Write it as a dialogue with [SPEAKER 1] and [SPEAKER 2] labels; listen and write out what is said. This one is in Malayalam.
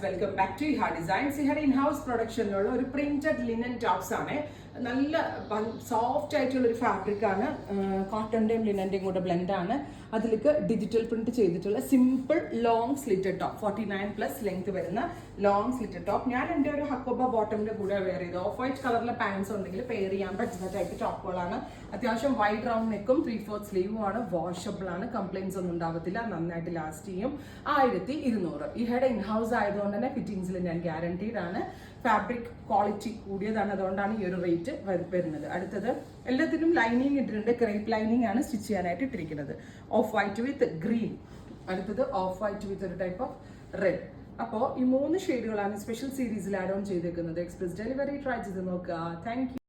[SPEAKER 1] Welcome back to Iha designs. ഇഹയുടെ ഇൻഹൗസ് പ്രൊഡക്ഷനിലുള്ള ഒരു പ്രിന്റഡ് ലിനൻ ടോപ്സ് ആണ്. നല്ല സോഫ്റ്റ് ആയിട്ടുള്ള ഒരു ഫാബ്രിക് ആണ്. കോട്ടന്റെയും ലിനന്റെയും കൂടെ ബ്ലെൻഡ് ആണ്. അതിലേക്ക് ഡിജിറ്റൽ പ്രിന്റ് ചെയ്തിട്ടുള്ള simple long slitted top, 49+ length വരുന്ന ലോങ് സ്ലിറ്റഡ് ടോപ്പ്. ഞാൻ എൻ്റെ ഒരു ഹക്കോബ ബോട്ടമിന്റെ കൂടെ വെയർ ചെയ്ത് ഓഫ് വൈറ്റ് കളറിലെ പാൻസ് ഉണ്ടെങ്കിൽ പെയർ ചെയ്യാൻ പറ്റുന്ന ടൈപ്പ് ടോപ്പുകളാണ്. അത്യാവശ്യം വൈഡ് റൗണ്ട് നെക്കും 3/4 സ്ലീവും ആണ്. വാഷബിൾ ആണ്, കംപ്ലൈൻസ് ഒന്നും ഉണ്ടാവത്തില്ല, നന്നായിട്ട് ലാസ്റ്റ് ചെയ്യും. 1200. ഇഹയുടെ ഇൻഹൗസ് ആയതുകൊണ്ട് തന്നെ ഫിറ്റിംഗ്സിൽ ഞാൻ ഗ്യാരണ്ടീഡ് ആണ്. ഫാബ്രിക് ക്വാളിറ്റി കൂടിയതാണ്, അതുകൊണ്ടാണ് ഈ ഒരു റേറ്റ് വരുന്നത്. അടുത്തത് എല്ലാത്തിനും ലൈനിങ് ഇട്ടിട്ടുണ്ട്. ക്രേപ്പ് ലൈനിങ് ആണ് സ്റ്റിച്ച് ചെയ്യാനായിട്ട് ഇട്ടിരിക്കുന്നത്. Of white with green. അടുത്തത് ഓഫ് വൈറ്റ് വിത്ത് ഒരു ടൈപ്പ് ഓഫ് റെഡ്. അപ്പോൾ ഈ 3 ഷെയ്ഡുകളാണ് സ്പെഷ്യൽ സീരീസിൽ ആഡ് ഓൺ ചെയ്തേക്കുന്നത്. എക്സ്പ്രസ് ഡെലിവറി ട്രൈ ചെയ്ത് നോക്കുക. Thank you.